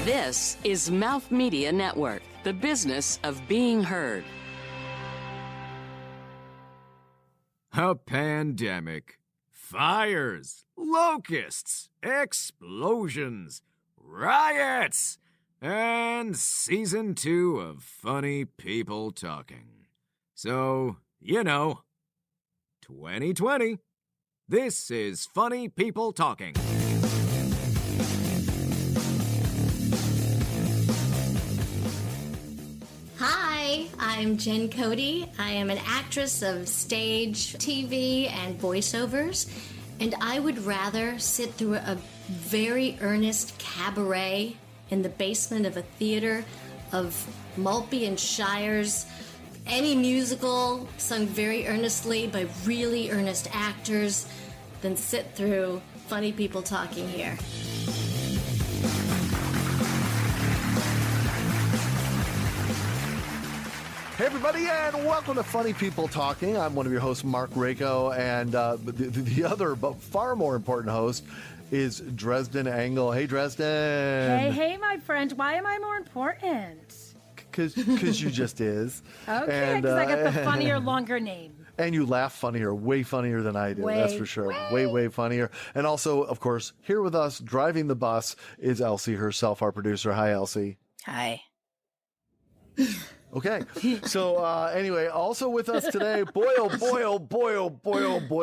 This is Mouth Media Network, the business of being heard. A pandemic, fires, locusts, explosions, riots, and season 2 of Funny People Talking. So, 2020. This is Funny People Talking. Hi, I'm Jen Cody. I am an actress of stage, TV, and voiceovers, and I would rather sit through a very earnest cabaret in the basement of a theater of Maltby and Shires, any musical sung very earnestly by really earnest actors, than sit through Funny People Talking here. Hey everybody, and welcome to Funny People Talking. I'm one of your hosts, Mark Rako, and the other, but far more important host is Dresden Angle. Hey, Dresden. Hey, my friend. Why am I more important? Because you just is. Okay, because I got the funnier, longer name. And you laugh funnier, way funnier than I do, that's for sure. Way funnier. And also, of course, here with us, driving the bus, is Elsie herself, our producer. Hi, Elsie. Hi. Okay, so anyway, also with us today, boy,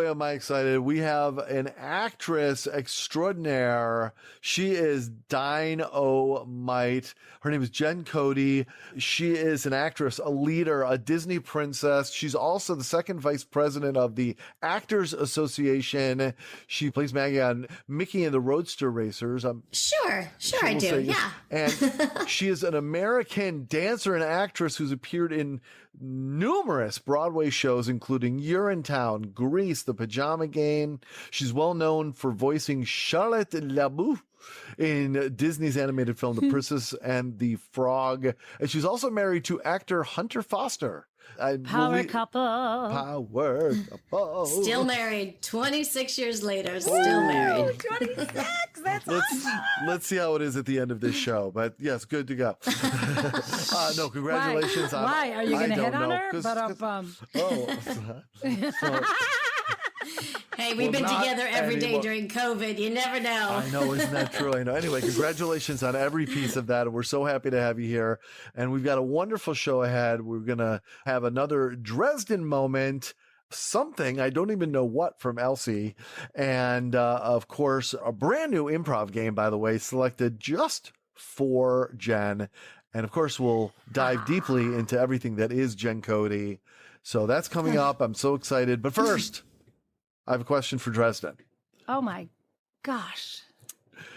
am I excited. We have an actress extraordinaire. She is dynamite. Her name is Jen Cody. She is an actress, a leader, a Disney princess. She's also the second vice president of the Actors Association. She plays Maggie on Mickey and the Roadster Racers. Sure I do, yeah. And she is an American dancer and actress who's appeared in numerous Broadway shows, including Urinetown, Grease, The Pajama Game. She's well known for voicing Charlotte La Bouff in Disney's animated film The Princess and the Frog. And she's also married to actor Hunter Foster. Power couple. Power couple. Still married 26 years later. Still married. 26. That's awesome. Let's see how it is at the end of this show. But yes, good to go. No, congratulations. Why? Are you going to hit on her? Hey, we've been together every day during COVID. You never know. I know, isn't that true? I know. Anyway, congratulations on every piece of that. We're so happy to have you here. And we've got a wonderful show ahead. We're going to have another Dresden moment, something, I don't even know what, from Elsie. And of course, a brand new improv game, by the way, selected just for Jen. And of course, we'll dive deeply into everything that is Jen Cody. So that's coming up. I'm so excited. But first, I have a question for Dresden. Oh my gosh.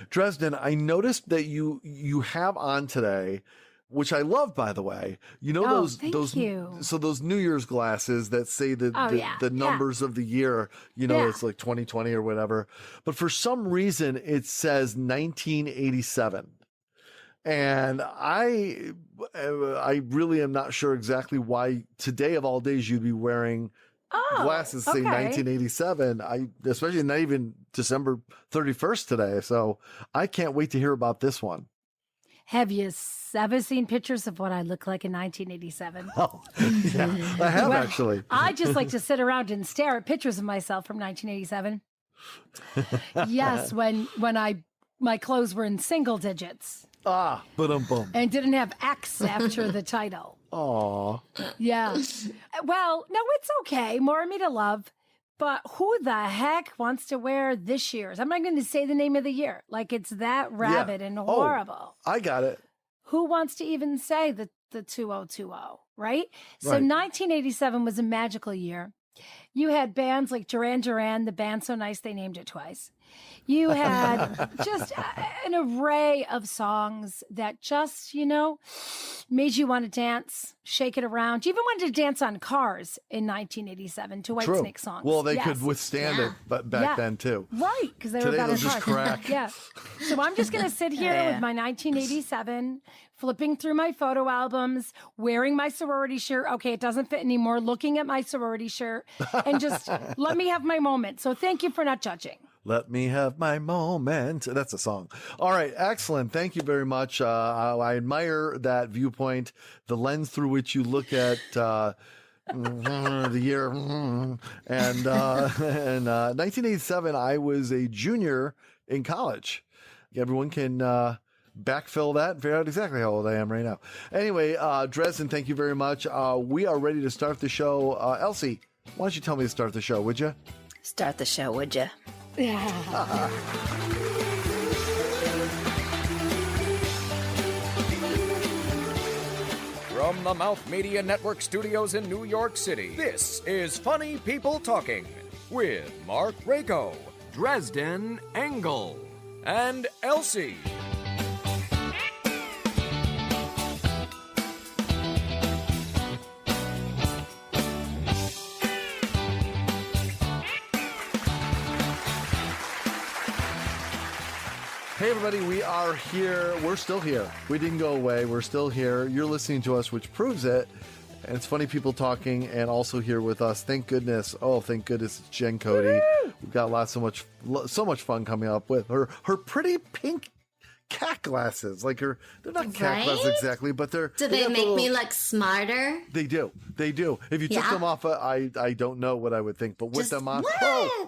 Dresden, I noticed that you have on today, which I love, by the way. You know, those New Year's glasses that say the numbers of the year, it's like 2020 or whatever. But for some reason it says 1987. And I really am not sure exactly why today of all days you'd be wearing glasses say 1987. Especially not even December 31st today. So I can't wait to hear about this one. Have you ever seen pictures of what I look like in 1987? Oh, yeah, I have actually. I just like to sit around and stare at pictures of myself from 1987. Yes, when my clothes were in single digits. Boom. And didn't have X after the title. Aw. Yeah. Well, no, it's okay. More of me to love. But who the heck wants to wear this year's? I'm not going to say the name of the year. Like, it's that rabid and horrible. I got it. Who wants to even say the 2020, right? So 1987 was a magical year. You had bands like Duran Duran, the band so nice they named it twice. You had just an array of songs that just, made you want to dance, shake it around. You even wanted to dance on cars in 1987 to Whitesnake songs. Well, they could withstand it but back then, too. Right, because they were better just cars. crack. Yeah. So I'm just going to sit here with my 1987, flipping through my photo albums, wearing my sorority shirt. Okay, it doesn't fit anymore. Looking at my sorority shirt and just let me have my moment. So thank you for not judging. Let me have my moment. That's a song. All right. Excellent. Thank you very much. I admire that viewpoint, the lens through which you look at the year. And 1987, I was a junior in college. Everyone can backfill that and figure out exactly how old I am right now. Anyway, Dresden, thank you very much. We are ready to start the show. Elsie, why don't you tell me to start the show, would you? Start the show, would you? Yeah. From the Mouth Media Network studios in New York City, this is Funny People Talking with Mark Rako, Dresden Engel, and Elsie. Hey, everybody, we are here. We're still here. We didn't go away. We're still here. You're listening to us, which proves it. And it's Funny People Talking, and also here with us. Thank goodness. Oh, thank goodness it's Jen Cody. Woo! We've got so much fun coming up with her pretty pink cat glasses. Like they're not cat glasses exactly, but Do they make me look smarter? They do. If you took them off, I don't know what I would think, but with them on, right?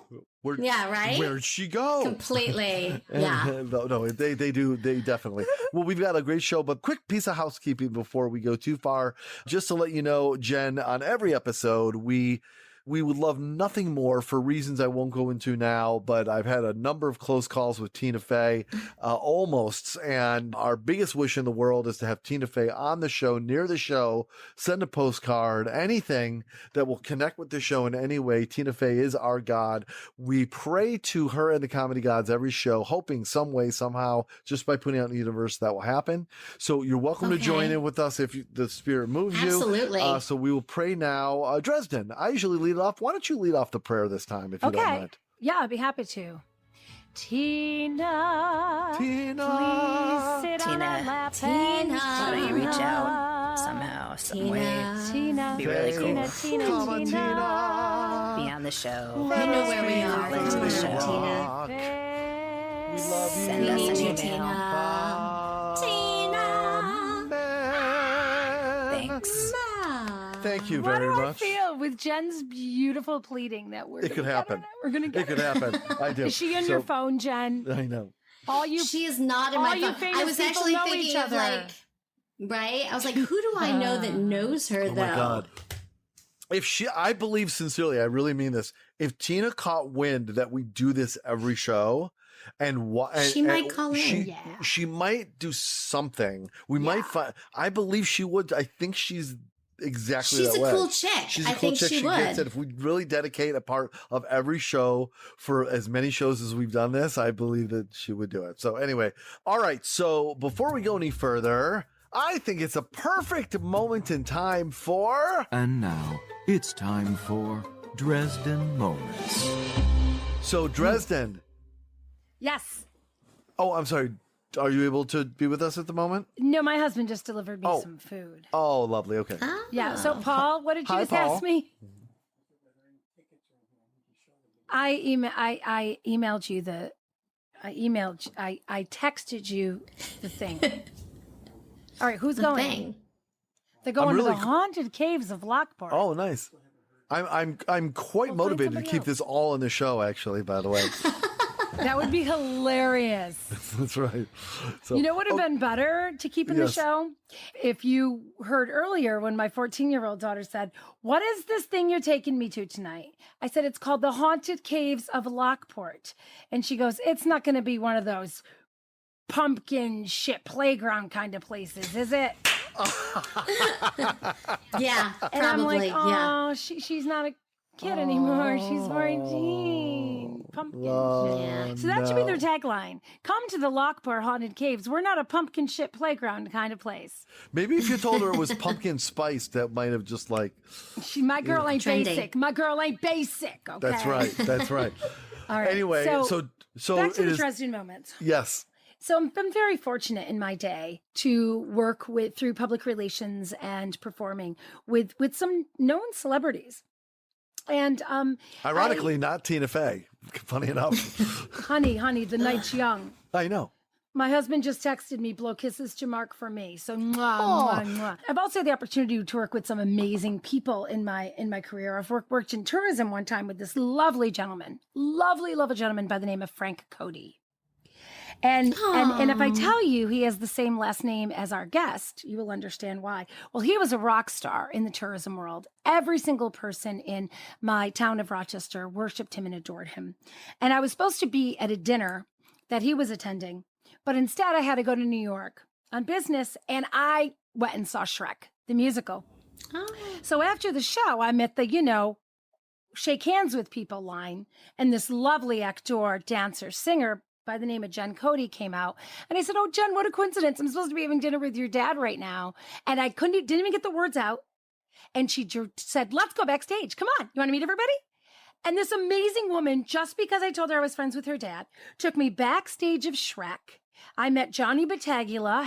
Where'd she go? Completely. Yeah. No, they do. They definitely. Well, we've got a great show, but quick piece of housekeeping before we go too far. Just to let you know, Jen, on every episode, we would love nothing more for reasons I won't go into now, but I've had a number of close calls with Tina Fey, almost, and our biggest wish in the world is to have Tina Fey on the show, near the show, send a postcard, anything that will connect with the show in any way. Tina Fey is our god. We pray to her and the comedy gods every show, hoping some way, somehow, just by putting out in the universe, that will happen. So you're welcome to join in with us if the spirit moves you. Absolutely. So we will pray now. Dresden, I usually lead off. Why don't you lead off the prayer this time, if you don't mind? Yeah, I'd be happy to. Tina, please sit on our lap. Tina, why don't you reach out somehow, some way? Tina, be really cool. Tina. Be on the show. You know where we are. Call into the show. Tina. We love you. Send us an email. Tina. Thanks. Thank you very much. What do I feel with Jen's beautiful pleading that It could happen. We're gonna get It could happen. I do. Is she in your phone, Jen? I know. She is not in my phone. I was actually thinking of right? I was like, who do I know that knows her though? Oh my God. I believe sincerely, I really mean this. If Tina caught wind that we do this every show, she might call in. She might do something. We might find. I believe she would. I think she's exactly that way. She's a cool chick. She's a cool chick. She gets it. If we really dedicate a part of every show for as many shows as we've done this, I believe that she would do it. So anyway, all right. So before we go any further, I think it's a perfect moment in time for... And now, it's time for Dresden Moments. So Dresden. Yes. Oh, I'm sorry. Are you able to be with us at the moment? No, my husband just delivered me some food. Oh, lovely. Okay. Yeah. So, Paul, what did you just ask me? I emailed you I texted you the thing. All right, who's going? Thing. They're going to the haunted caves of Lockport. Oh, nice. I'm quite motivated to keep this all in the show, actually, by the way. That would be hilarious. That's right. So, you know what would have been better to keep in the show? If you heard earlier when my 14-year-old daughter said, "What is this thing you're taking me to tonight?" I said, "It's called the Haunted Caves of Lockport." And she goes, "It's not going to be one of those pumpkin shit playground kind of places, is it?" Yeah, and probably. I'm like, oh, she's not a kid anymore. She's 14. Pumpkin shit. So that should be their tagline. Come to the Lockport Haunted Caves. We're not a pumpkin shit playground kind of place. Maybe if you told her it was pumpkin spice, that might have just like... My girl ain't basic. My girl ain't basic, okay? That's right. That's right. All right. Anyway, so back to the Dresden moments. Yes. So I'm very fortunate in my day to work through public relations and performing with some known celebrities. And ironically, not Tina Fey. Funny enough. honey, the night's young. I know. My husband just texted me, blow kisses to Mark for me. So, mwah, mwah, mwah. I've also had the opportunity to work with some amazing people in my career. I've worked in tourism one time with this lovely gentleman, lovely gentleman by the name of Frank Cody. And if I tell you he has the same last name as our guest, you will understand why. Well, he was a rock star in the tourism world. Every single person in my town of Rochester worshiped him and adored him. And I was supposed to be at a dinner that he was attending. But instead, I had to go to New York on business, and I went and saw Shrek, the musical. Oh. So after the show, I'm at the, shake hands with people line, and this lovely actor, dancer, singer by the name of Jen Cody came out. And I said, oh, Jen, what a coincidence. I'm supposed to be having dinner with your dad right now. And I didn't even get the words out. And she said, let's go backstage. Come on. You want to meet everybody? And this amazing woman, just because I told her I was friends with her dad, took me backstage of Shrek. I met Johnny Battaglia,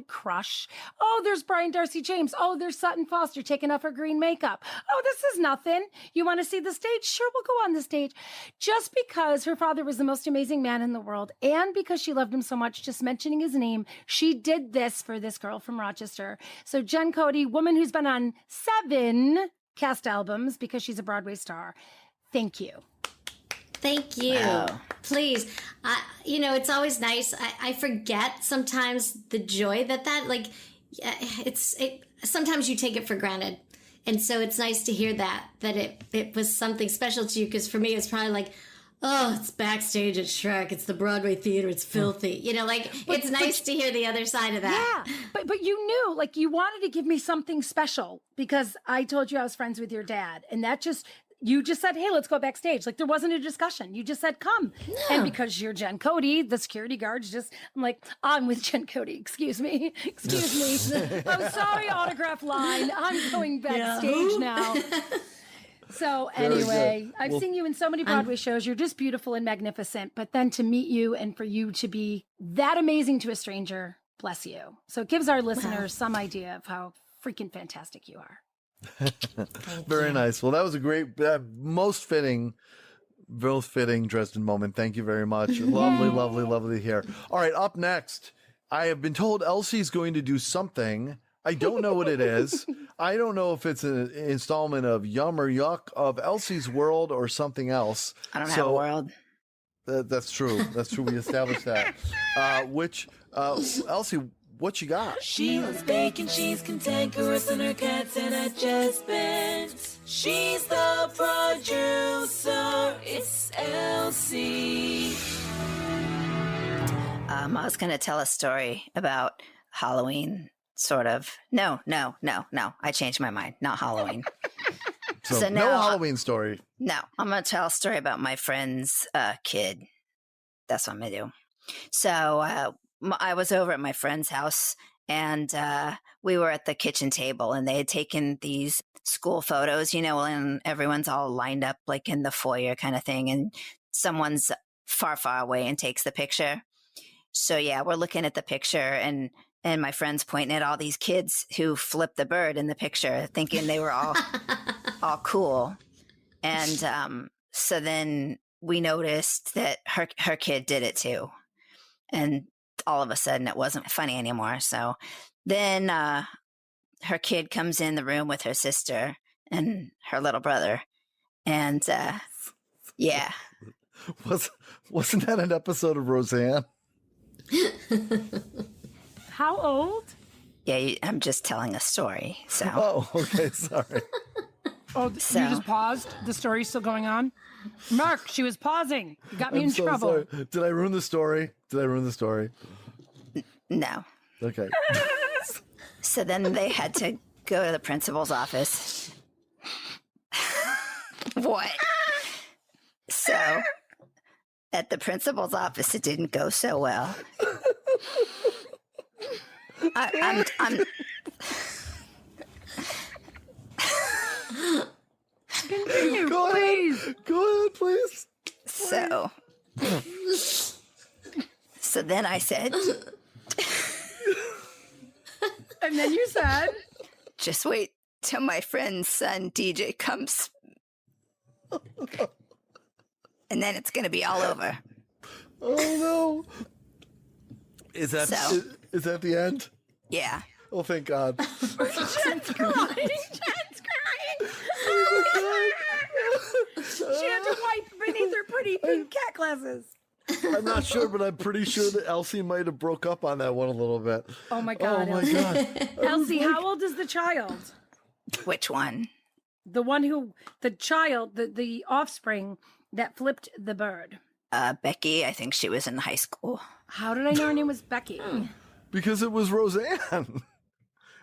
#crush. Oh, there's Brian Darcy James. Oh, there's Sutton Foster taking off her green makeup. Oh, this is nothing. You want to see the stage? Sure, we'll go on the stage. Just because her father was the most amazing man in the world, and because she loved him so much, just mentioning his name, she did this for this girl from Rochester. So Jen Cody, woman who's been on 7 cast albums because she's a Broadway star. Thank you. Thank you. Wow. Please. It's always nice. I forget sometimes the joy sometimes you take it for granted. And so it's nice to hear that it was something special to you. Because for me, it's probably like, oh, it's backstage at Shrek. It's the Broadway theater. It's filthy. It's nice to hear the other side of that. Yeah. But you knew, you wanted to give me something special because I told you I was friends with your dad. And you just said, hey, let's go backstage. There wasn't a discussion. You just said, come. No. And because you're Jen Cody, the security guards I'm like, I'm with Jen Cody. Excuse me. I'm sorry, autograph line. I'm going backstage now. So anyway, I've seen you in so many Broadway shows. You're just beautiful and magnificent. But then to meet you and for you to be that amazing to a stranger, bless you. So it gives our listeners some idea of how freaking fantastic you are. Very nice. Well, that was a great, most fitting Dresden moment. Thank you very much. Lovely to hear. All right, up next, I have been told Elsie's going to do something. I don't know what it is. I don't know if it's an installment of Yum or Yuck of Elsie's World or something else. I don't have a world. That's true. We established that. Elsie, what you got? She was baking, she's cantankerous, and her cat's an adjustment. She's the producer, it's Elsie. I was going to tell a story about Halloween, sort of. No. I changed my mind. Not Halloween. So no Halloween story. No, I'm going to tell a story about my friend's kid. That's what I'm going to do. So, I was over at my friend's house and we were at the kitchen table and they had taken these school photos, and everyone's all lined up in the foyer kind of thing. And someone's far away and takes the picture. So yeah, we're looking at the picture and my friend's pointing at all these kids who flipped the bird in the picture thinking they were all cool. And so then we noticed that her kid did it too. And all of a sudden it wasn't funny anymore. So then her kid comes in the room with her sister and her little brother. And yeah. Wasn't that an episode of Roseanne? How old? Yeah, I'm just telling a story. So. Oh, okay. Sorry. You just paused? The story's still going on? Mark, she was pausing. You got me in trouble. Sorry. Did I ruin the story? No. Okay. So then they had to go to the principal's office. What? So at the principal's office, it didn't go so well. I'm Continue, Go ahead, please. So then I said, and then you said, just wait till my friend's son DJ comes And then it's going to be all over. Oh, no. Is that the end? Yeah. Oh, thank God. Jen's crying. Jen's crying. Oh, my God. She had to wipe beneath her pretty pink cat glasses. I'm not sure, but I'm pretty sure that Elsie might have broke up on that one a little bit. Oh, my God. Oh, my God. Elsie, how old is the child? Which one? The one the child, the offspring that flipped the bird. Becky, I think she was in high school. How did I know her name was Becky? Because it was Roseanne.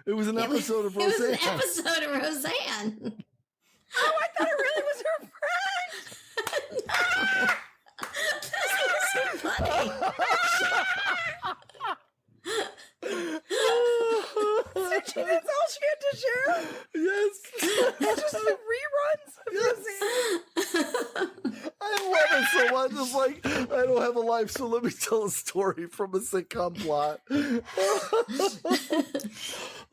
It was an episode of Roseanne. It was an episode of Roseanne. Oh, I thought it really was her friend. This is so funny. So that's all she had to share? Yes. It's just the reruns of Roseanne. I love it so much. It's like, I don't have a life, so let me tell a story from a sitcom plot.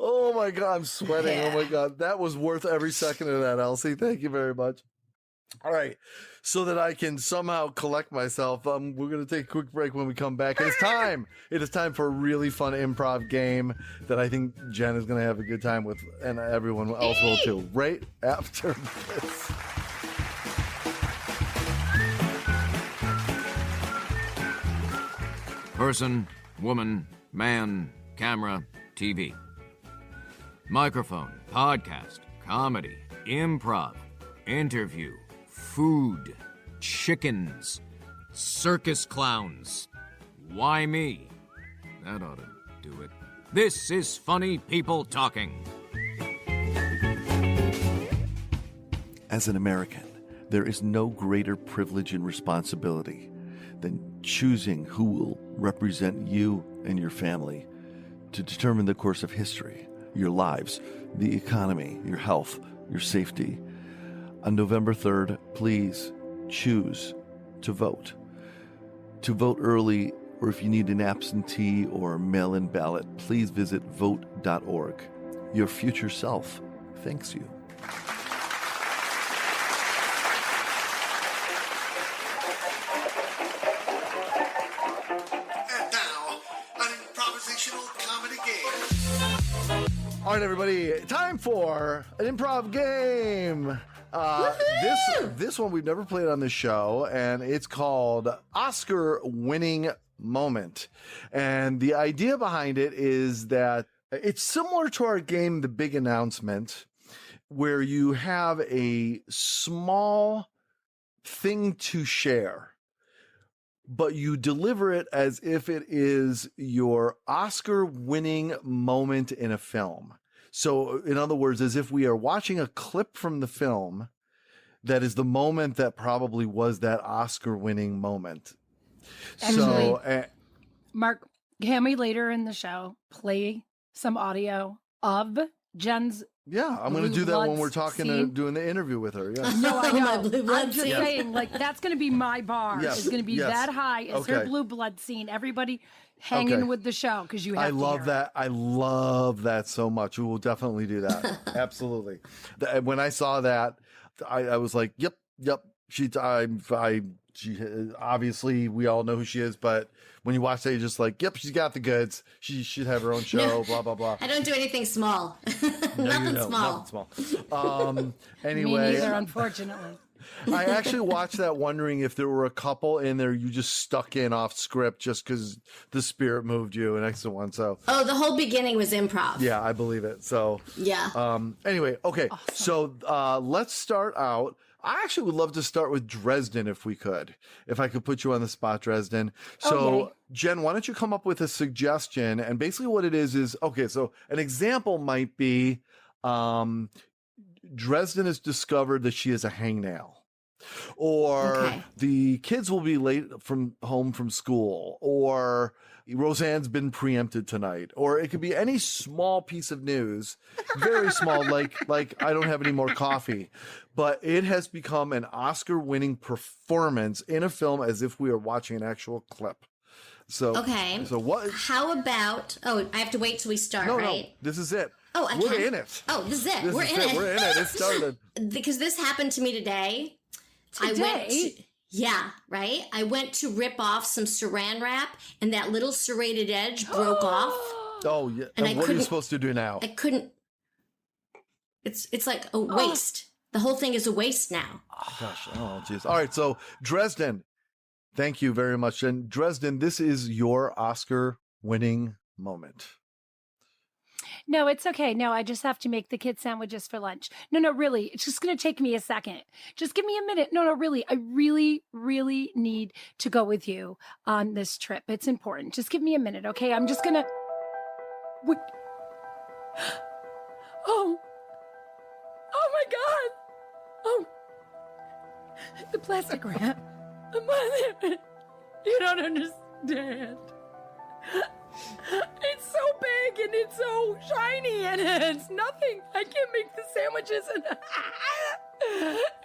Oh my God, I'm sweating. Yeah. Oh my God. That was worth every second of that, Elsie. Thank you very much. All right. So that I can somehow collect myself, we're going to take a quick break. When we come back, it's time. It is time for a really fun improv game that I think Jen is going to have a good time with, and everyone else will too. Right after this. Person, woman, man, camera, TV. Microphone, podcast, comedy, improv, interview, food, chickens, circus clowns. Why me? That ought to do it. This is Funny People Talking. As an American, there is no greater privilege and responsibility than choosing who will represent you and your family to determine the course of history, your lives, the economy, your health, your safety. On November 3rd, please choose to vote. To vote early, or if you need an absentee or mail-in ballot, please visit vote.org. Your future self thanks you. All right, everybody, time for an improv game. This one we've never played on this show, and it's called Oscar-Winning Moment. And the idea behind it is that it's similar to our game, The Big Announcement, where you have a small thing to share, but you deliver it as if it is your Oscar-winning moment in a film. So, in other words, as if we are watching a clip from the film that is the moment that probably was that Oscar-winning moment. Actually, Mark, can we later in the show play some audio of Jen's Yeah, I'm going to do that when we're doing the interview with her. Yeah. No, I know. I'm just saying, like, that's going to be my bar. Yes. It's going to be that high as her blue blood scene. Everybody hanging with the show because you have to love that. I love that so much. We will definitely do that. Absolutely. When I saw that, I was like, yep. She obviously we all know who she is, but when you watch that, you're just like, yep, she's got the goods. She should have her own show, blah, blah, blah. I don't do anything small. Nothing small. Anyway. Me neither, unfortunately. I actually watched that wondering if there were a couple in there you just stuck in off script just because the spirit moved you. An excellent one. So. Oh, the whole beginning was improv. Yeah, I believe it. So. Yeah. Anyway, okay. Awesome. So let's start out. I actually would love to start with Dresden if we could. If I could put you on the spot, Dresden. So, Jen, why don't you come up with a suggestion? And basically what it is, okay, so an example might be Dresden has discovered that she is a hangnail. Or the kids will be late home from school. Or Roseanne's been preempted tonight. Or it could be any small piece of news, very small, like I don't have any more coffee. But it has become an Oscar-winning performance in a film as if we are watching an actual clip. So So what? How about? Oh, I have to wait till we start, right? No, this is it. Oh, we're in it. Oh, this is it. We're in it. It started because this happened to me today. Today? Right? I went to rip off some saran wrap, and that little serrated edge broke off. Oh, yeah. And what are you supposed to do now? I couldn't. It's like a waste. The whole thing is a waste now. Oh, gosh. Oh, jeez. All right. So, Dresden, thank you very much. And Dresden, this is your Oscar-winning moment. No, it's okay. No, I just have to make the kids sandwiches for lunch. No, really. It's just going to take me a second. Just give me a minute. No, really. I really, really need to go with you on this trip. It's important. Just give me a minute, okay? I'm just going to... Wait. Oh my God. Oh. The plastic wrap. Mother, you don't understand. It's so big and it's so shiny and it's nothing. I can't make the sandwiches and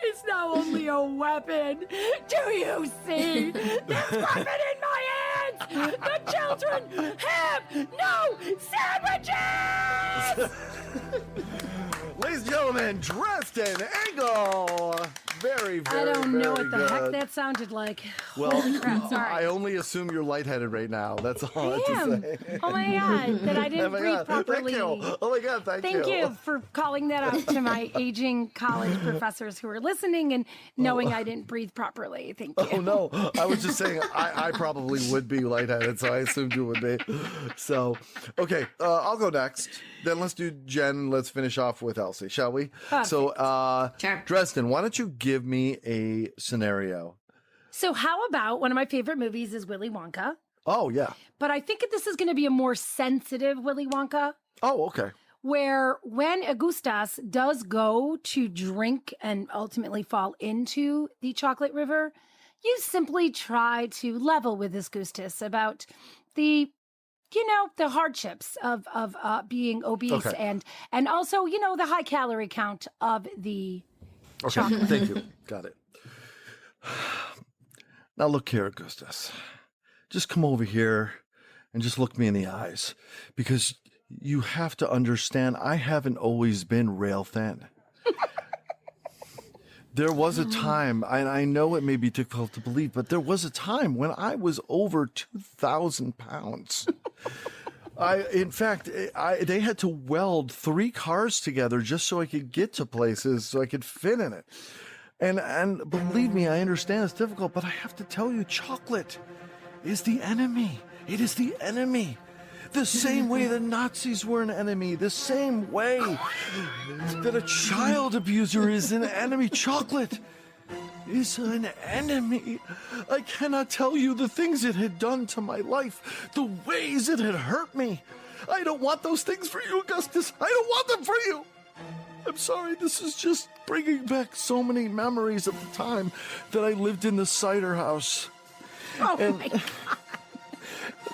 it's now only a weapon. Do you see this weapon in my hands? The children have no sandwiches! Ladies and gentlemen, Dresden Engel. Very, very, I don't know what the good. heck that sounded like. Well, Holy crap, sorry. I only assume you're lightheaded right now. That's all I have to say. Oh my God, that I didn't breathe properly. Thank you. Oh my God, thank you. Thank you for calling that out to my aging college professors who are listening and knowing I didn't breathe properly. Thank you. Oh no, I was just saying I probably would be lightheaded, so I assumed you would be. So, okay, I'll go next. Then let's do Jen. Let's finish off with Elsie, shall we? Perfect. So, Sure. Dresden, why don't you give me a scenario? So how about one of my favorite movies is Willy Wonka? Oh, yeah. But I think this is going to be a more sensitive Willy Wonka. Oh, okay. Where when Augustus does go to drink and ultimately fall into the chocolate river, you simply try to level with Augustus about the hardships of being obese and also, the high calorie count of the chocolate. Thank you. Got it. Now look here, Augustus. Just come over here and just look me in the eyes, because you have to understand I haven't always been rail thin. There was a time, and I know it may be difficult to believe, but there was a time when I was over 2,000 pounds. In fact, they had to weld 3 cars together just so I could get to places, so I could fit in it. And believe me, I understand it's difficult, but I have to tell you, chocolate is the enemy. It is the enemy. The same way the Nazis were an enemy, the same way that a child abuser is an enemy, chocolate is an enemy. I cannot tell you the things it had done to my life, the ways it had hurt me. I don't want those things for you, Augustus. I don't want them for you. I'm sorry, this is just bringing back so many memories of the time that I lived in the cider house. Oh my God.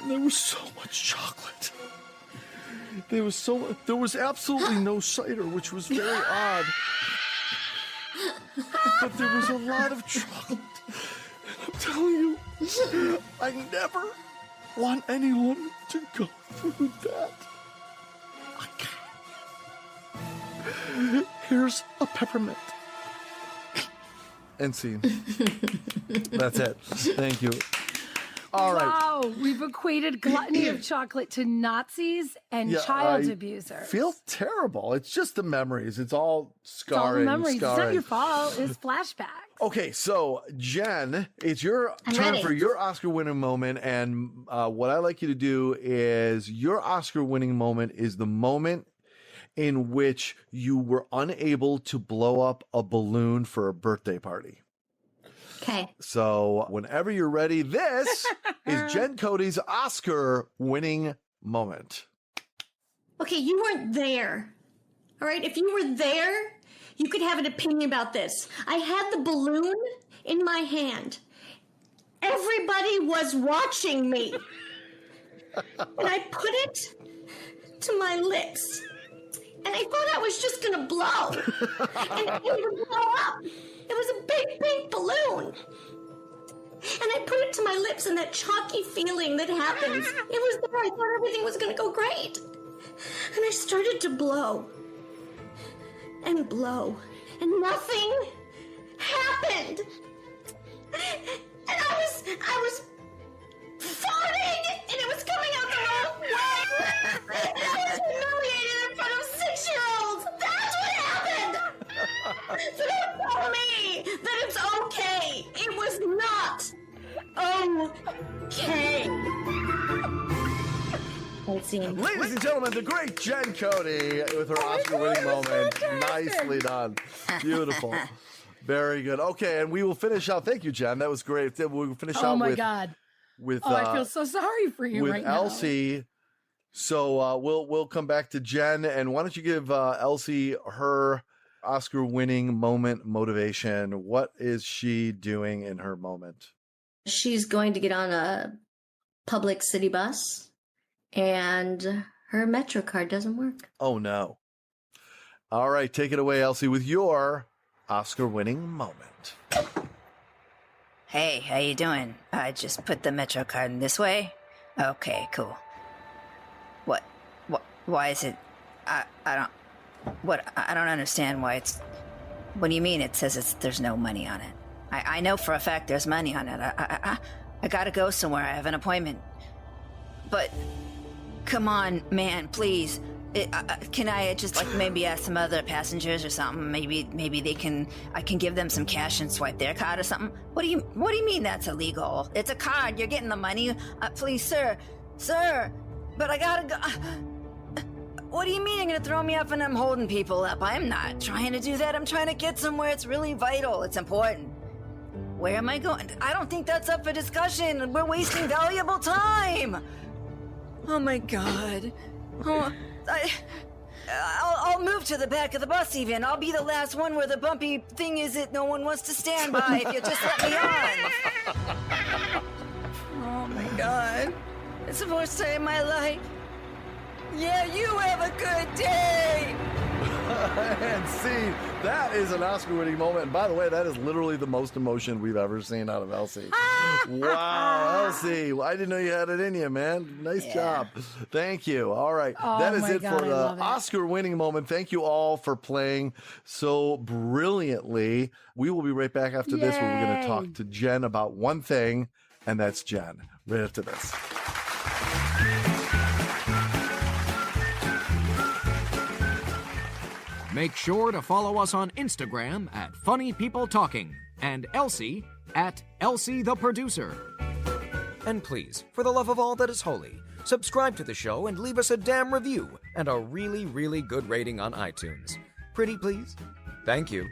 And there was so much chocolate. There was absolutely no cider, which was very odd. But there was a lot of chocolate. And I'm telling you, I never want anyone to go through that. I can't. Here's a peppermint. End scene. That's it. Thank you. All right. Wow, we've equated gluttony of chocolate to Nazis and child abuser. Feel terrible. It's just the memories. It's all scarring. It's all the memories. It's not your fault. It's flashbacks. Okay, so Jen, it's your turn for your Oscar-winning moment, and what I like you to do is your Oscar-winning moment is the moment in which you were unable to blow up a balloon for a birthday party. Okay. So whenever you're ready, this is Jen Cody's Oscar-winning moment. Okay, you weren't there. All right, if you were there, you could have an opinion about this. I had the balloon in my hand. Everybody was watching me. And I put it to my lips. And I thought I was just going to blow. And it would blow up. It was a big pink balloon. And I put it to my lips, and that chalky feeling that happens, it was there. I thought everything was going to go great. And I started to blow. And blow. And nothing happened. And I was farting, and it was coming out the wrong way. And I was humiliated in front of 6-year-olds. That's what happened. So don't tell me that it's okay. It was not okay. Ladies and gentlemen, the great Jen Cody with her Oscar-winning moment. Nicely done. Beautiful. Very good. Okay, and we will finish out. Thank you, Jen. That was great. We'll finish out with... Oh, my God. I feel so sorry for you right now. With Elsie. So we'll come back to Jen. And why don't you give Elsie her Oscar-winning moment motivation? What is she doing in her moment? She's going to get on a public city bus, and her Metro card doesn't work. Oh, no. All right, take it away, Elsie, with your Oscar-winning moment. Hey, how you doing? I just put the Metro card in this way. Okay, cool. What? Why is it? I don't understand why it's... What do you mean it says there's no money on it? I know for a fact there's money on it. I gotta go somewhere. I have an appointment. But, come on, man, please. Can I just maybe ask some other passengers or something? Maybe they can. I can give them some cash and swipe their card or something. What do you mean that's illegal? It's a card. You're getting the money. Please, sir. But I gotta go. What do you mean you're gonna throw me up and I'm holding people up? I'm not trying to do that. I'm trying to get somewhere. It's really vital. It's important. Where am I going? I don't think that's up for discussion. We're wasting valuable time. Oh my God. Oh, I'll move to the back of the bus even. I'll be the last one where the bumpy thing is that no one wants to stand by if you just let me on. Oh my God. It's the worst day of my life. Yeah, you have a good day. And see, that is an Oscar-winning moment. And by the way, that is literally the most emotion we've ever seen out of Elsie. Wow, Elsie. I didn't know you had it in you, man. Nice job. Thank you. All right. That is it for the Oscar-winning moment. Thank you all for playing so brilliantly. We will be right back after this, where we're going to talk to Jen about one thing, and that's Jen. Right after this. Make sure to follow us on Instagram at Funny People Talking and Elsie at Elsie the Producer. And please, for the love of all that is holy, subscribe to the show and leave us a damn review and a really, really good rating on iTunes. Pretty please? Thank you.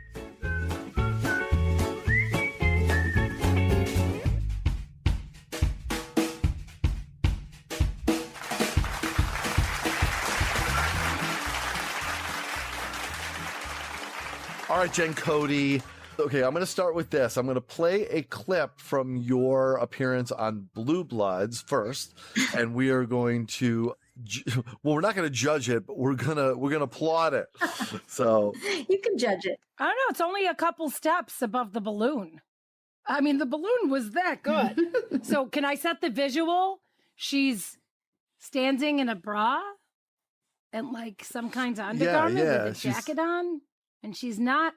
All right, Jen Cody. Okay, I'm going to start with this. I'm going to play a clip from your appearance on Blue Bloods first, and we are going to, well, we're not going to judge it, but we're gonna applaud it. So you can judge it. I don't know. It's only a couple steps above the balloon. I mean, the balloon was that good. So can I set the visual? She's standing in a bra and some kinds of undergarment with a jacket on. And she's not,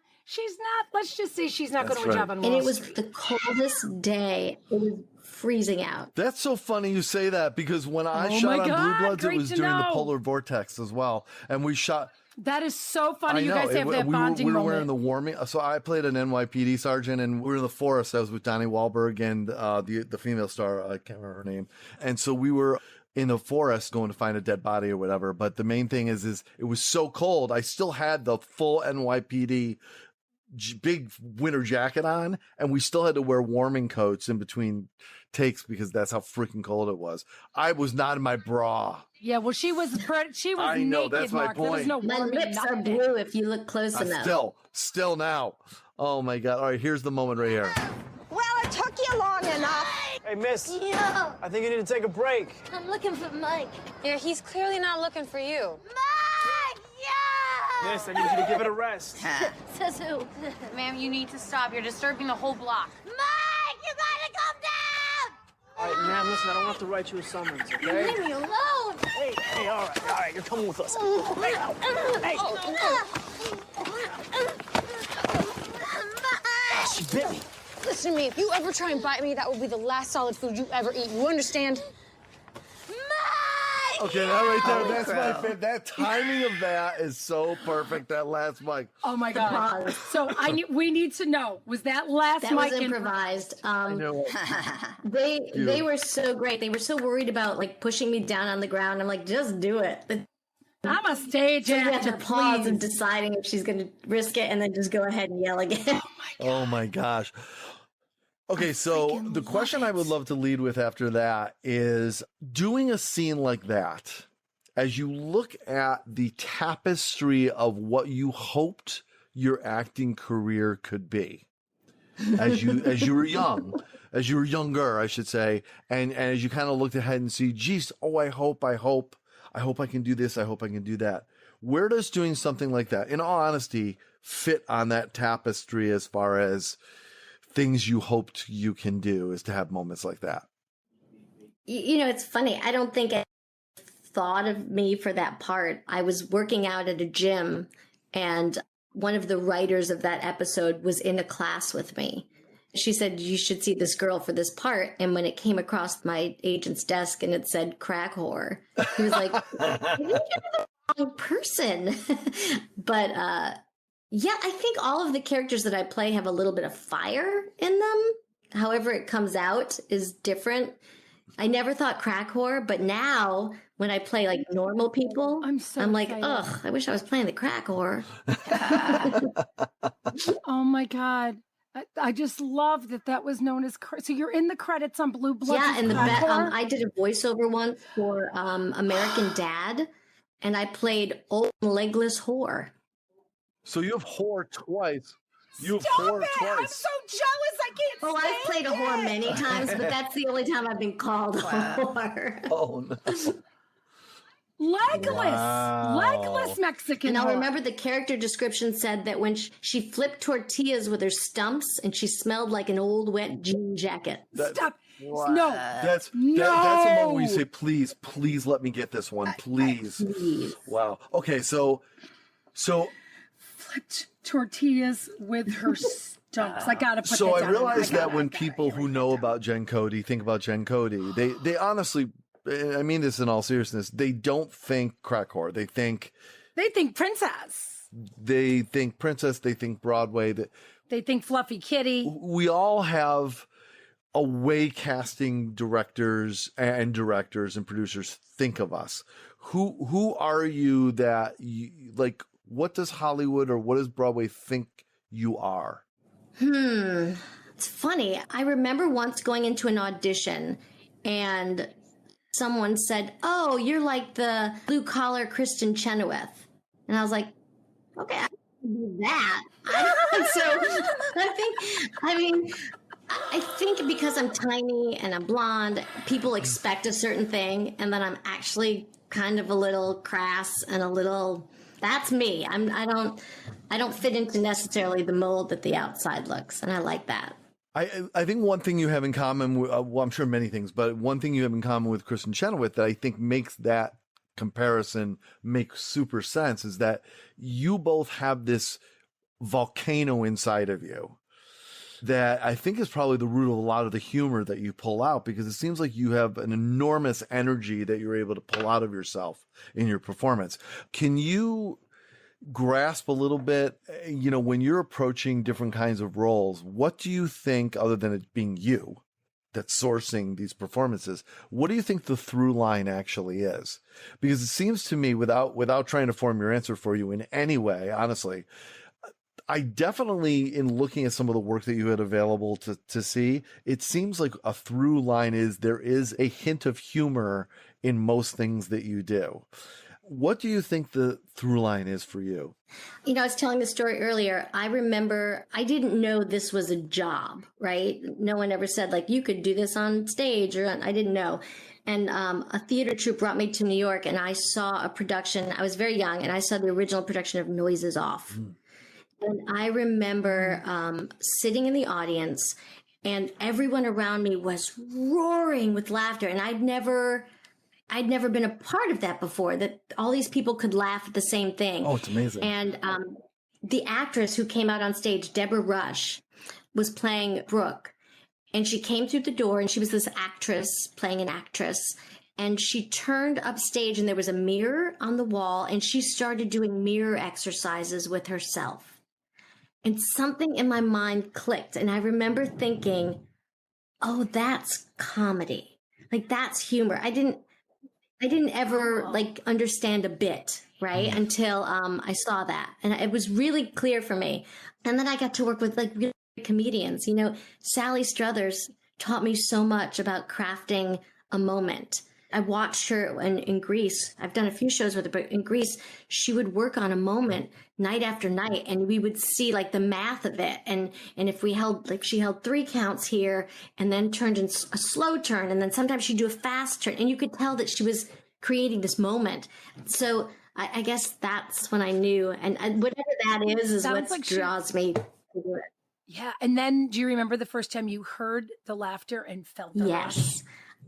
let's just say she's not going to a job on Wall Street. And it was the coldest day. It was freezing out. That's so funny you say that, because when I shot on Blue Bloods, it was during the polar vortex as well. And we shot. That is so funny. You guys have that bonding moment. We were wearing the warming. So I played an NYPD sergeant, and we were in the forest. I was with Donnie Wahlberg and the female star. I can't remember her name. And so we were in the forest going to find a dead body or whatever. But the main thing is it was so cold. I still had the full NYPD big winter jacket on, and we still had to wear warming coats in between takes because that's how freaking cold it was. I was not in my bra. Yeah, well, she was I know, naked, that's my point. There was no my lips are blue if you look close enough. Still now. Oh my God. All right, here's the moment right here. Well, it took you long enough. Hey, miss. Yeah. I think you need to take a break. I'm looking for Mike. Yeah, he's clearly not looking for you. Mike! Yeah! Miss, I need you to give it a rest. Says who? Ma'am, you need to stop. You're disturbing the whole block. Mike, you gotta come down! All right, ma'am, listen, I don't have to write you a summons, okay? Leave me alone! Hey, all right, you're coming with us. Hey! She bit me. Listen to me. If you ever try and bite me, that will be the last solid food you ever eat. You understand? Okay, that right there, that's my favorite. That timing of that is so perfect, that last mic. Oh my God. So we need to know, was that last mic was improvised? I know. They were so great. They were so worried about like pushing me down on the ground. I'm like, just do it. I'm a stage actor. actor. You have to pause and deciding if she's going to risk it and then just go ahead and yell again. Oh my gosh. Okay, so the question I would love to lead with after that is doing a scene like that, as you look at the tapestry of what you hoped your acting career could be, as you were younger, I should say, and as you kind of looked ahead and see, geez, I hope I can do this, I hope I can do that. Where does doing something like that, in all honesty, fit on that tapestry as far as things you hoped you can do, is to have moments like that? You know, it's funny. I don't think I thought of me for that part. I was working out at a gym, and one of the writers of that episode was in a class with me. She said, you should see this girl for this part. And when it came across my agent's desk and it said crack whore, he was like, you're the wrong person. But, yeah, I think all of the characters that I play have a little bit of fire in them. However it comes out is different. I never thought crack whore, but now when I play like normal people, I'm like, ugh, I wish I was playing the crack whore. Oh my God. I just love that was known as, so you're in the credits on Blue Bloods. Yeah, and I did a voiceover once for American Dad, and I played old legless whore. So you have whore twice. You have whore twice. I'm so jealous. I can't. Oh, I've played a whore many times, but that's the only time I've been called a whore. Oh no. Legless Mexican. And I'll remember the character description said that when she flipped tortillas with her stumps, and she smelled like an old wet jean jacket. Stop. Wow. No. That's a moment where you say, please let me get this one, please. Please. Wow. Okay, so flipped tortillas with her stumps. I gotta put that So down. I realize that when people who know about Jen Cody think about Jen Cody, they honestly, I mean this in all seriousness, they don't think crack whore. They think princess. They think princess. They think Broadway. They think fluffy kitty. We all have a way casting directors and producers think of us. Who are you that you, like? What does Hollywood or what does Broadway think you are? It's funny. I remember once going into an audition and someone said, "Oh, you're like the blue-collar Kristen Chenoweth." And I was like, okay, I can do that. I think because I'm tiny and I'm blonde, people expect a certain thing, and then I'm actually kind of a little crass and a little... That's me. I don't fit into necessarily the mold that the outside looks, and I like that. I think one thing you have in common, well, I'm sure many things, but one thing you have in common with Kristen Chenoweth that I think makes that comparison make super sense is that you both have this volcano inside of you that I think is probably the root of a lot of the humor that you pull out, because it seems like you have an enormous energy that you're able to pull out of yourself in your performance. Can you grasp a little bit, when you're approaching different kinds of roles, what do you think, other than it being you that's sourcing these performances, what do you think the through line actually is? Because it seems to me, without trying to form your answer for you in any way, honestly, I definitely, in looking at some of the work that you had available to see, it seems like a through line is there is a hint of humor in most things that you do. What do you think the through line is for you? I was telling the story earlier. I remember I didn't know this was a job, right? No one ever said, like, you could do this on stage, or I didn't know. And a theater troupe brought me to New York, and I saw a production. I was very young, and I saw the original production of Noises Off. And I remember sitting in the audience, and everyone around me was roaring with laughter. And I'd never been a part of that before, that all these people could laugh at the same thing. Oh, it's amazing. And the actress who came out on stage, Deborah Rush, was playing Brooke, and she came through the door, and she was this actress playing an actress. And she turned upstage, and there was a mirror on the wall, and she started doing mirror exercises with herself. And something in my mind clicked, and I remember thinking, oh, that's comedy. Like, that's humor. I didn't ever like understand a bit, right? Until I saw that. And it was really clear for me. And then I got to work with like really great comedians. You know, Sally Struthers taught me so much about crafting a moment. I watched her in Greece. I've done a few shows with her, but in Greece, she would work on a moment night after night, and we would see like the math of it. And if we held, like she held 3 counts here and then turned in a slow turn, and then sometimes she'd do a fast turn, and you could tell that she was creating this moment. So I guess that's when I knew, and whatever that is what like draws me to do it. Yeah. And then do you remember the first time you heard the laughter and felt the Yes.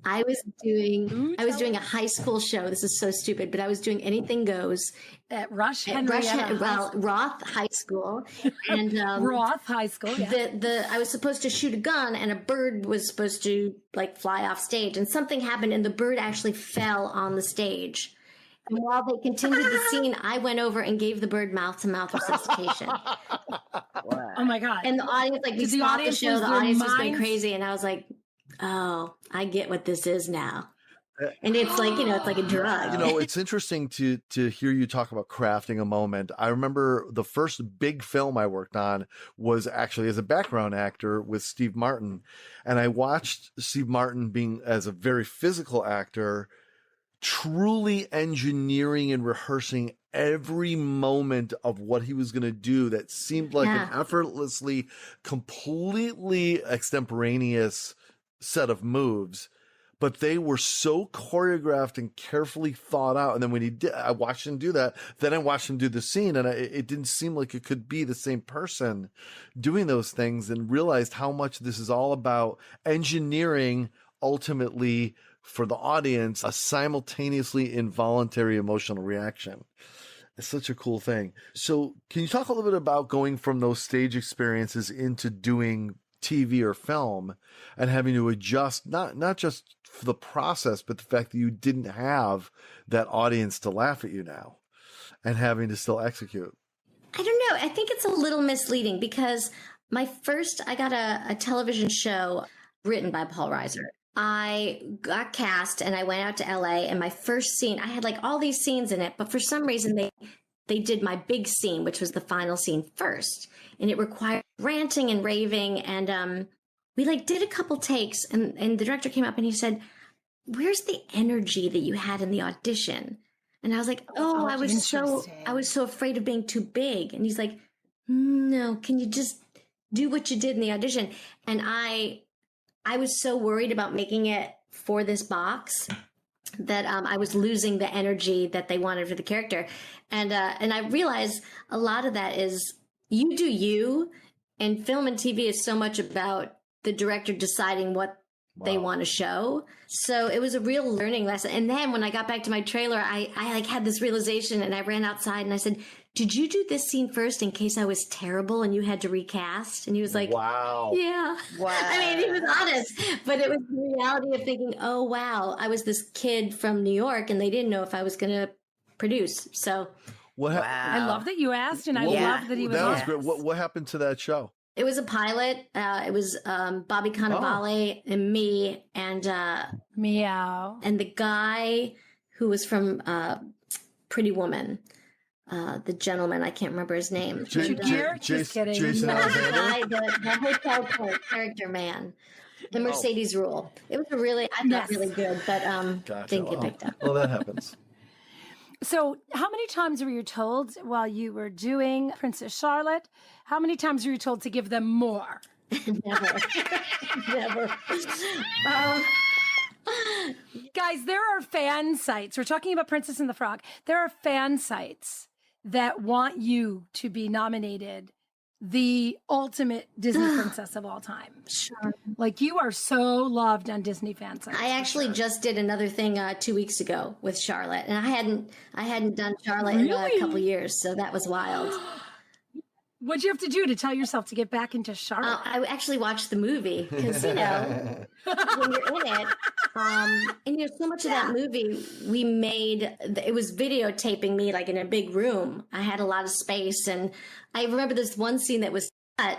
I was doing a high school show. This is so stupid, but I was doing Anything Goes at Roth High School, and Roth High School. Yeah. I was supposed to shoot a gun, and a bird was supposed to like fly off stage, and something happened, and the bird actually fell on the stage. And while they continued the scene, I went over and gave the bird mouth-to-mouth resuscitation. Wow. Oh my God! And the audience, like, we stopped the show. The audience was going crazy, and I was like, oh, I get what this is now. And it's like, it's like a drug. It's interesting to hear you talk about crafting a moment. I remember the first big film I worked on was actually as a background actor with Steve Martin. And I watched Steve Martin being, as a very physical actor, truly engineering and rehearsing every moment of what he was going to do that seemed like an effortlessly, completely extemporaneous set of moves, but they were so choreographed and carefully thought out. And then when I watched him do that, then I watched him do the scene, and it didn't seem like it could be the same person doing those things, and realized how much this is all about engineering, ultimately for the audience, a simultaneously involuntary emotional reaction. It's such a cool thing. So can you talk a little bit about going from those stage experiences into doing TV or film, and having to adjust, not just for the process, but the fact that you didn't have that audience to laugh at you now, and having to still execute? I don't know. I think it's a little misleading, because I got a television show written by Paul Reiser. I got cast and I went out to LA, and my first scene, I had like all these scenes in it, but for some reason they did my big scene, which was the final scene first. And it required ranting and raving. And we like did a couple takes, and the director came up and he said, "Where's the energy that you had in the audition?" And I was like, "Oh, I was so afraid of being too big." And he's like, "No, can you just do what you did in the audition?" And I was so worried about making it for this box that I was losing the energy that they wanted for the character. And I realized a lot of that is you do you, and film and TV is so much about the director deciding what they want to show. So it was a real learning lesson. And then when I got back to my trailer, I like had this realization, and I ran outside and I said, "Did you do this scene first in case I was terrible and you had to recast?" And he was like, "Wow. Yeah." Wow. I mean, he was honest, but it was the reality of thinking, oh, wow, I was this kid from New York and they didn't know if I was going to produce. So I love that you asked, and I love that he was honest. That was great. What happened to that show? It was a pilot. It was Bobby Cannavale and me and Meow. And the guy who was from Pretty Woman. The gentleman, I can't remember his name. Just kidding. Jason Alexander? The hotel character man. The Mercedes Rule. It was really good, but didn't get picked up. Well, that happens. So how many times were you told while you were doing Princess Charlotte, how many times were you told to give them more? Never. Never. Guys, there are fan sites. We're talking about Princess and the Frog. There are fan sites that want you to be nominated the ultimate Disney princess of all time. Sure. Like, you are so loved on Disney fan sites. I actually just did another thing 2 weeks ago with Charlotte, and I hadn't done Charlotte in a couple years, so that was wild. What'd you have to do to tell yourself to get back into Charlotte? I actually watched the movie because, when you're in it, and so much of that movie we made, it was videotaping me like in a big room. I had a lot of space. And I remember this one scene that was cut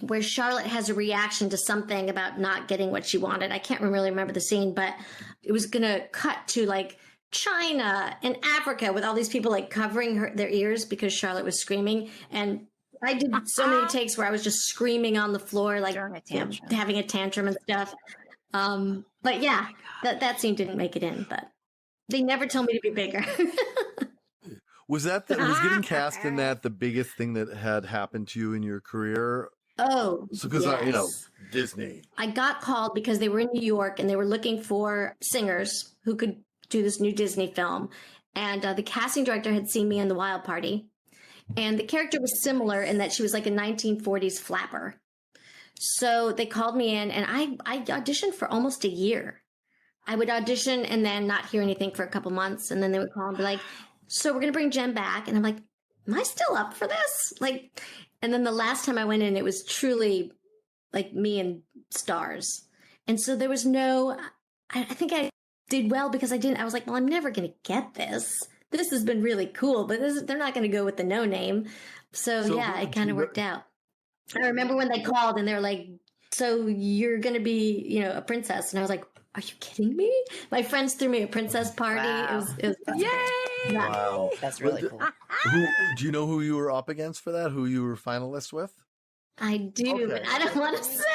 where Charlotte has a reaction to something about not getting what she wanted. I can't really remember the scene, but it was going to cut to like China and Africa with all these people like covering their ears because Charlotte was screaming. And I did so many takes where I was just screaming on the floor, like having a tantrum and stuff. But yeah, that scene didn't make it in, but they never told me to be bigger. Was getting cast in that the biggest thing that had happened to you in your career? Oh, so because Disney. I got called because they were in New York and they were looking for singers who could do this new Disney film. And the casting director had seen me in The Wild Party. And the character was similar in that she was like a 1940s flapper. So they called me in and I auditioned for almost a year. I would audition and then not hear anything for a couple months. And then they would call and be like, so we're going to bring Jen back. And I'm like, am I still up for this? And then the last time I went in, it was truly like me and stars. And so there was I think I did well because I was like, well, I'm never going to get this. This has been really cool, but they're not going to go with the no name. So yeah, it kind of worked out. I remember when they called and they were like, so you're going to be, a princess. And I was like, are you kidding me? My friends threw me a princess party. Wow. It was yay! Wow. That's really cool. Do you know who you were up against for that? Who you were finalist with? I do, but I don't want to say.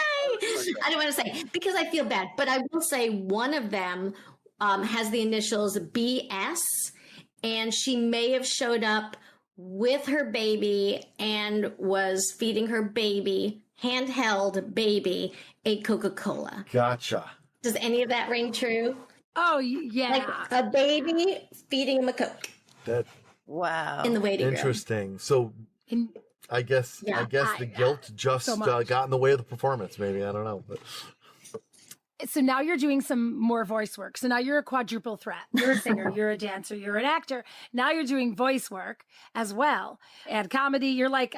I don't want to say because I feel bad. But I will say one of them has the initials BS, and she may have showed up with her baby and was feeding her baby, handheld baby, a Coca-Cola. Gotcha. Does any of that ring true? Oh, yeah. Like a baby feeding him a Coke. Wow. In the waiting room. Interesting. So I guess the guilt just got in the way of the performance. Maybe, I don't know. But so now you're doing some more voice work. So now you're a quadruple threat. You're a singer, you're a dancer, you're an actor. Now you're doing voice work as well. And comedy, you're like,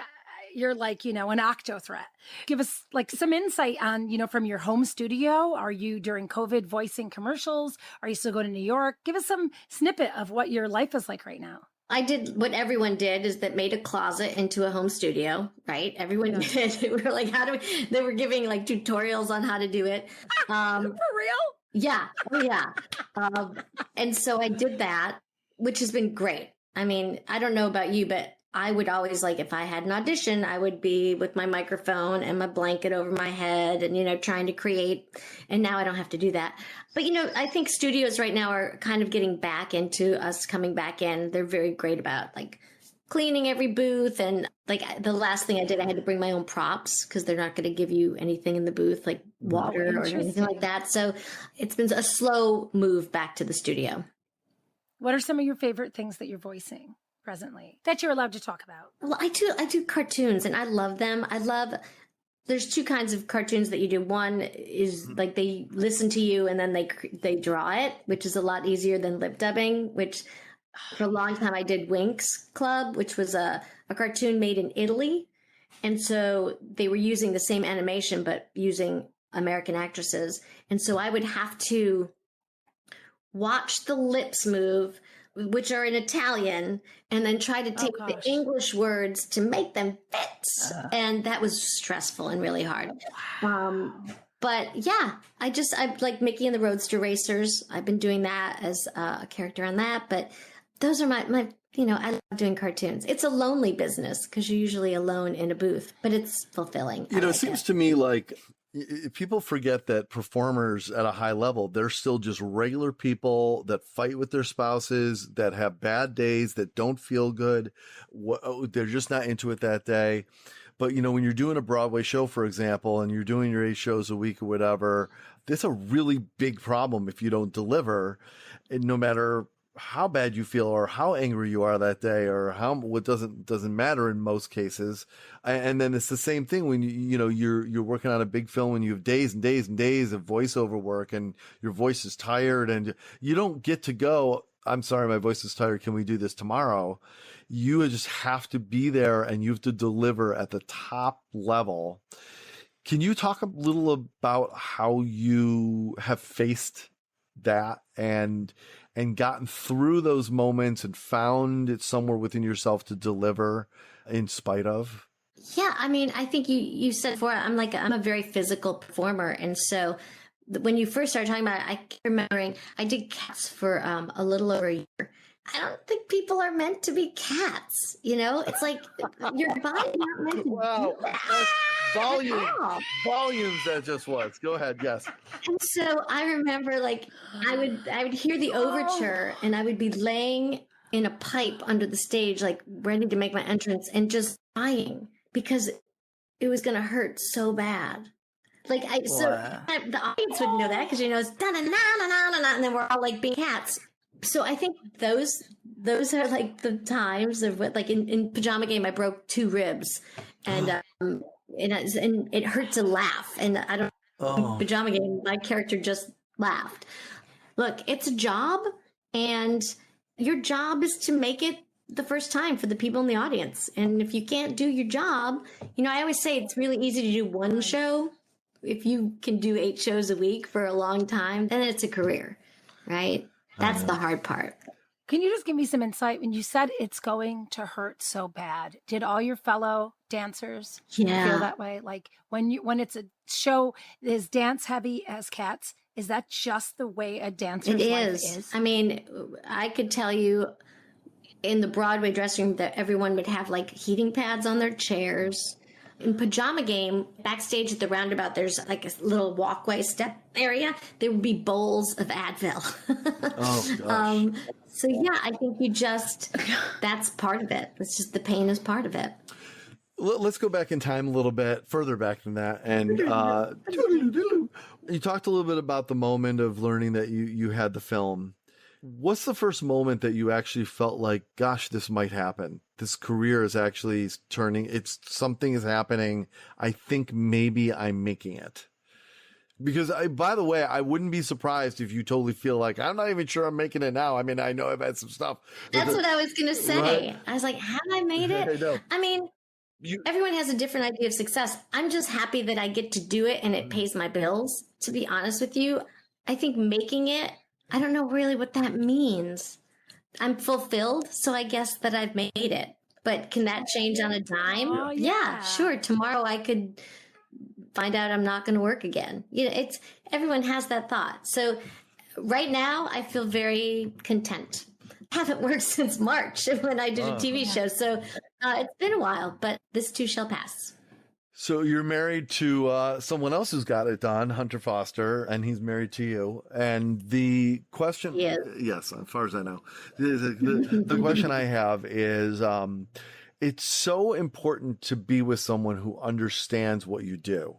an octo threat. Give us like some insight on, from your home studio. Are you during COVID voicing commercials? Are you still going to New York? Give us some snippet of what your life is like right now. I did what everyone did is that made a closet into a home studio, right? Everyone did. We were like, they were giving like tutorials on how to do it. For real? Yeah. Oh, yeah. And so I did that, which has been great. I mean, I don't know about you, but I would always if I had an audition, I would be with my microphone and my blanket over my head and, trying to create. And now I don't have to do that. But, I think studios right now are kind of getting back into us coming back in. They're very great about cleaning every booth. And the last thing I did, I had to bring my own props because they're not going to give you anything in the booth like water or anything like that. So it's been a slow move back to the studio. What are some of your favorite things that you're voicing presently that you're allowed to talk about? Well, I do cartoons and I love them. There's two kinds of cartoons that you do. One is they listen to you and then they draw it, which is a lot easier than lip dubbing, which for a long time I did Winx Club, which was a cartoon made in Italy. And so they were using the same animation, but using American actresses. And so I would have to watch the lips move, which are in Italian, and then try to take the English words to make them fit. And that was stressful and really hard. But yeah, I like Mickey and the Roadster Racers. I've been doing that as a character on that. But those are my I love doing cartoons. It's a lonely business because you're usually alone in a booth, but it's fulfilling. It seems to me like people forget that performers at a high level, they're still just regular people that fight with their spouses, that have bad days, that don't feel good. They're just not into it that day. But, when you're doing a Broadway show, for example, and you're doing your 8 shows a week or whatever, that's a really big problem if you don't deliver. And no matter how bad you feel or how angry you are that day or what doesn't matter in most cases. And then it's the same thing when you're working on a big film and you have days and days and days of voiceover work and your voice is tired and you don't get to go I'm sorry, my voice is tired. Can we do this tomorrow? You just have to be there and you have to deliver at the top level. Can you talk a little about how you have faced that and gotten through those moments and found it somewhere within yourself to deliver in spite of? Yeah, I mean, I think you said before, I'm a very physical performer. And so when you first started talking about it, I keep remembering I did Cats for a little over a year. I don't think people are meant to be cats. It's like your body's not meant to do that. Volumes that just was. Go ahead, yes. And so I remember I would hear the overture and I would be laying in a pipe under the stage, ready to make my entrance and just crying because it was going to hurt so bad. The audience would know that because it's da-na-na-na-na-na, and then we're all being cats. So I think those are the times of what, in Pajama Game, I broke 2 ribs and it hurt to laugh. And I don't, Pajama Game, my character just laughed. Look, it's a job and your job is to make it the first time for the people in the audience. And if you can't do your job, I always say it's really easy to do one show. If you can do 8 shows a week for a long time, then it's a career, right? That's the hard part. Can you just give me some insight? When you said it's going to hurt so bad, did all your fellow dancers feel that way? When it's a show as dance heavy as Cats, is that just the way a dancer's life is? I mean, I could tell you in the Broadway dressing room that everyone would have heating pads on their chairs. In Pajama Game, backstage at the roundabout, there's a little walkway step area. There would be bowls of Advil. Oh, gosh. So, yeah, I think that's part of it. It's just the pain is part of it. Let's go back in time a little bit, further back than that. And you talked a little bit about the moment of learning that you had the film. What's the first moment that you actually felt like, gosh, this might happen? This career is actually turning. Something is happening. I think maybe I'm making it. Because by the way, I wouldn't be surprised if you totally feel like, I'm not even sure I'm making it now. I mean, I know I've had some stuff. That's what I was going to say. Right? I was like, have I made it? I know. I mean, everyone has a different idea of success. I'm just happy that I get to do it and it pays my bills. To be honest with you, I think making it, I don't know really what that means. I'm fulfilled, so I guess that I've made it. But can that change on a dime? Oh, yeah, sure. Tomorrow I could find out I'm not going to work again. Everyone has that thought. So right now I feel very content. I haven't worked since March when I did a TV show. So it's been a while, but this too shall pass. So you're married to someone else who's got it done, Hunter Foster, and he's married to you. And the question, yes, as far as I know, the question I have is, it's so important to be with someone who understands what you do.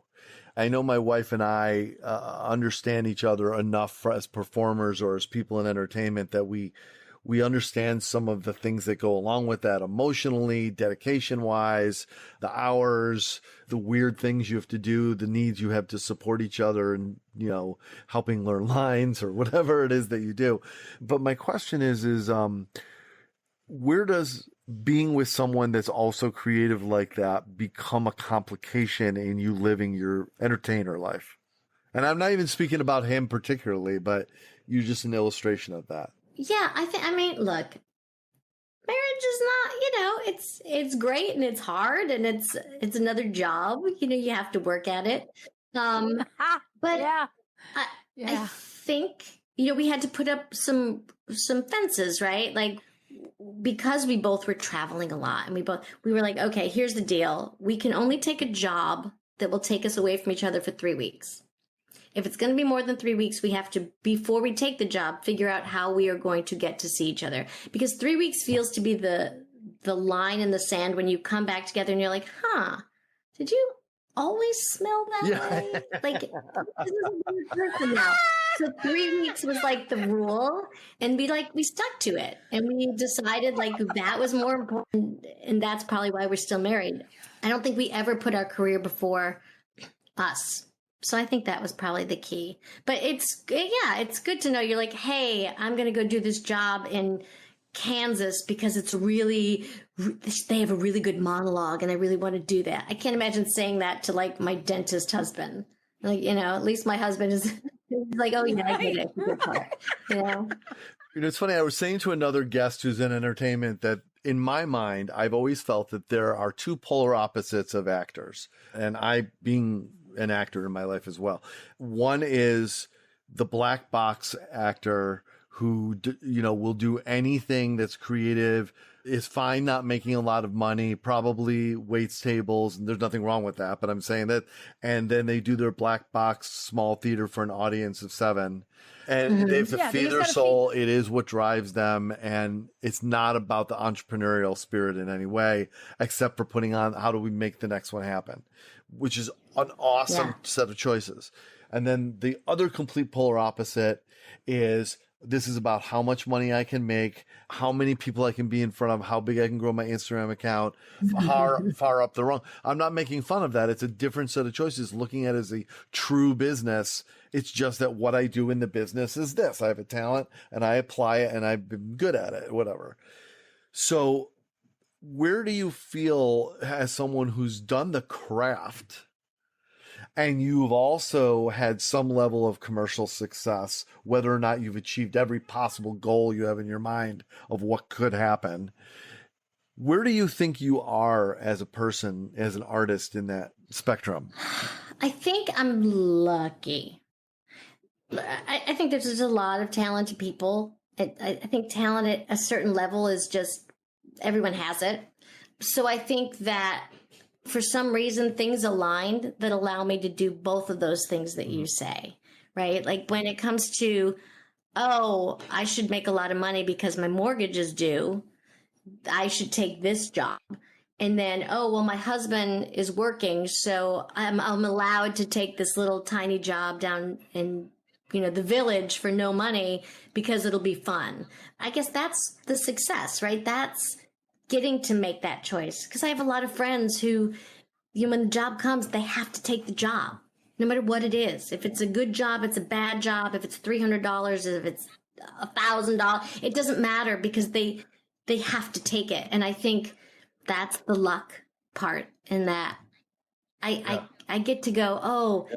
I know my wife and I understand each other enough as performers or as people in entertainment that we understand some of the things that go along with that emotionally, dedication wise, the hours, the weird things you have to do, the needs you have to support each other and, helping learn lines or whatever it is that you do. But my question is where does being with someone that's also creative like that become a complication in you living your entertainer life? And I'm not even speaking about him particularly, but you're just an illustration of that. Yeah, I mean, look, marriage is not, it's great and it's hard and it's another job. You have to work at it. But I think, we had to put up some fences, right? Because we both were traveling a lot and we were like, okay, here's the deal. We can only take a job that will take us away from each other for 3 weeks. If it's going to be more than 3 weeks, we have to, before we take the job, figure out how we are going to get to see each other. Because 3 weeks feels to be the line in the sand when you come back together and you're like, did you always smell that way? This is a weird person now. So 3 weeks was the rule. And we stuck to it. And we decided that was more important. And that's probably why we're still married. I don't think we ever put our career before us. So I think that was probably the key. But it's good to know. You're like, hey, I'm going to go do this job in Kansas because they have a really good monologue and I really want to do that. I can't imagine saying that to like my dentist husband. Like, at least my husband is like, oh yeah, I get it. It's a good part. It's funny. I was saying to another guest who's in entertainment that in my mind, I've always felt that there are two polar opposites of actors. And I, being an actor in my life as well, one is the black box actor who, will do anything that's creative, is fine not making a lot of money, probably waits tables, and there's nothing wrong with that, but I'm saying that, and then they do their black box small theater for an audience of 7. And they have to feed their soul. It is what drives them. And it's not about the entrepreneurial spirit in any way, except for putting on how do we make the next one happen, which is an awesome set of choices. And then the other complete polar opposite is this is about how much money I can make, how many people I can be in front of, how big I can grow my Instagram account, far up the rung. I'm not making fun of that. It's a different set of choices. Looking at it as a true business, it's just that what I do in the business is this. I have a talent and I apply it and I've been good at it, whatever. So where do you feel, as someone who's done the craft, and you've also had some level of commercial success, whether or not you've achieved every possible goal you have in your mind of what could happen, where do you think you are as a person, as an artist in that spectrum? I think I'm lucky. I think there's just a lot of talented people. I think talent at a certain level is just, everyone has it. So I think that for some reason, things aligned that allow me to do both of those things that you say, right? Like when it comes to, oh, I should make a lot of money because my mortgage is due, I should take this job. And then, oh, well, my husband is working, so I'm allowed to take this little tiny job down in, the village for no money because it'll be fun. I guess that's the success, right? That's getting to make that choice. Because I have a lot of friends who, when the job comes, they have to take the job, no matter what it is. If it's a good job, it's a bad job. If it's $300, if it's $1,000, it doesn't matter because they have to take it. And I think that's the luck part in that. I get to go, oh,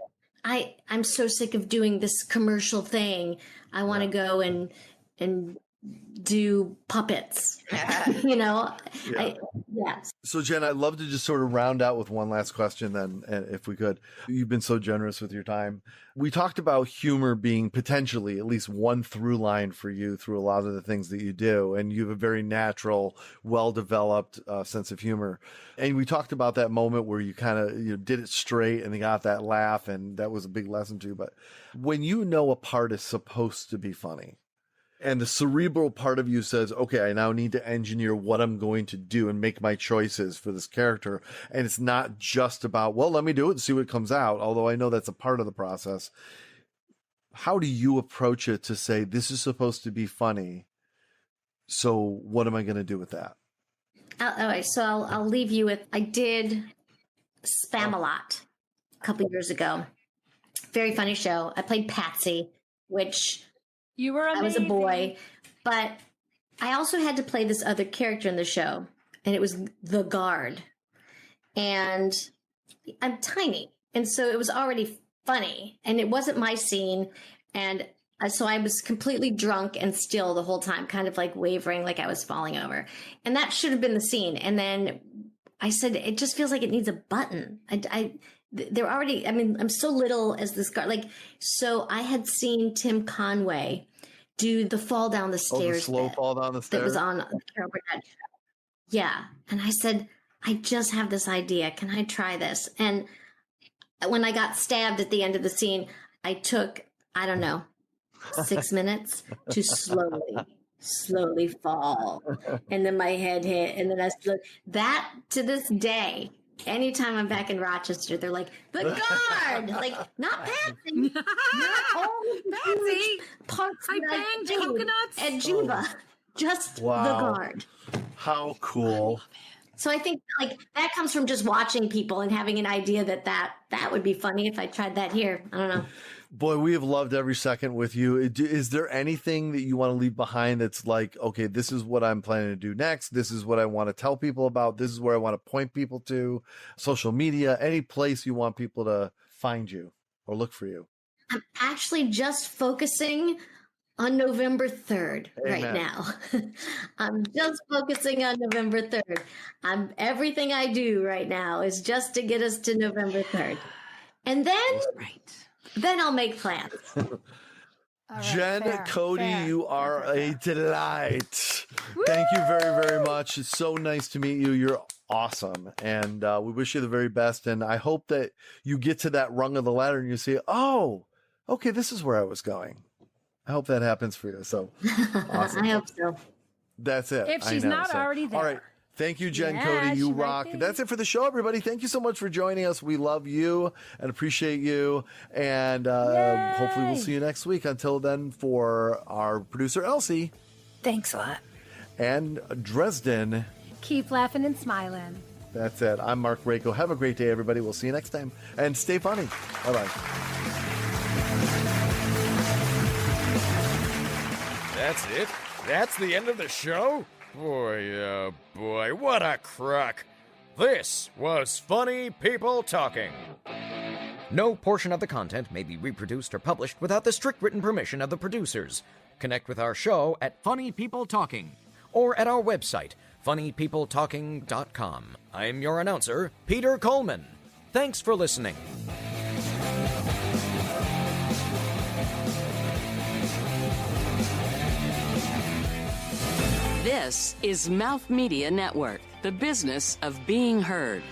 I'm so sick of doing this commercial thing. I want to go and do puppets, So Jen, I'd love to just sort of round out with one last question then, if we could. You've been so generous with your time. We talked about humor being potentially at least one through line for you through a lot of the things that you do. And you have a very natural, well-developed sense of humor. And we talked about that moment where you kind of did it straight and they got that laugh, and that was a big lesson too. But when a part is supposed to be funny, and the cerebral part of you says, okay, I now need to engineer what I'm going to do and make my choices for this character. And it's not just about, well, let me do it and see what comes out. Although I know that's a part of the process. How do you approach it to say, this is supposed to be funny, so what am I going to do with that? All right, so I'll leave you with, I did Spam-A-Lot a couple of years ago. Very funny show. I played Patsy, which... You were amazing. I was a boy, but I also had to play this other character in the show, and it was the guard. And I'm tiny, and so it was already funny, and it wasn't my scene. And so I was completely drunk and still the whole time, kind of like wavering, like I was falling over. And that should have been the scene. And then I said, it just feels like it needs a button. They're already, I'm so little as this guy. So I had seen Tim Conway do the fall down the stairs. The slow fall down the stairs? That was on the Carol Burnett show. Yeah. And I said, I just have this idea. Can I try this? And when I got stabbed at the end of the scene, I took, 6 minutes to slowly fall. And then my head hit. And then I slowed. That, to this day, anytime I'm back in Rochester, they're like, the guard! Not Patsy. Not all Patsy. Parts I banged coconuts at Juba. Just the guard. How cool. So I think like that comes from just watching people and having an idea that would be funny if I tried that here. I don't know. Boy, we have loved every second with you. Is there anything that you want to leave behind that's like, okay, this is what I'm planning to do next. This is what I want to tell people about. This is where I want to point people to. Social media, any place you want people to find you or look for you. I'm actually just focusing on November 3rd right now. I'm just focusing on November 3rd. Everything I do right now is just to get us to November 3rd. And then I'll make plans. Right, Jen Cody, you are a delight. Woo! Thank you very, very much. It's so nice to meet you. You're awesome. And we wish you the very best. And I hope that you get to that rung of the ladder and you say, oh, okay, this is where I was going. I hope that happens for you. So awesome. I hope so. That's it. If she's not already there. All right. Thank you, Jen Cody. You rock. Right. That's it for the show, everybody. Thank you so much for joining us. We love you and appreciate you. And hopefully we'll see you next week. Until then, for our producer, Elsie. Thanks a lot. And Dresden. Keep laughing and smiling. That's it. I'm Mark Rako. Have a great day, everybody. We'll see you next time. And stay funny. Bye-bye. That's it? That's the end of the show? Boy, oh boy, what a crock. This was Funny People Talking. No portion of the content may be reproduced or published without the strict written permission of the producers. Connect with our show at Funny People Talking or at our website, funnypeopletalking.com. I'm your announcer, Peter Coleman. Thanks for listening. This is Mouth Media Network, the business of being heard.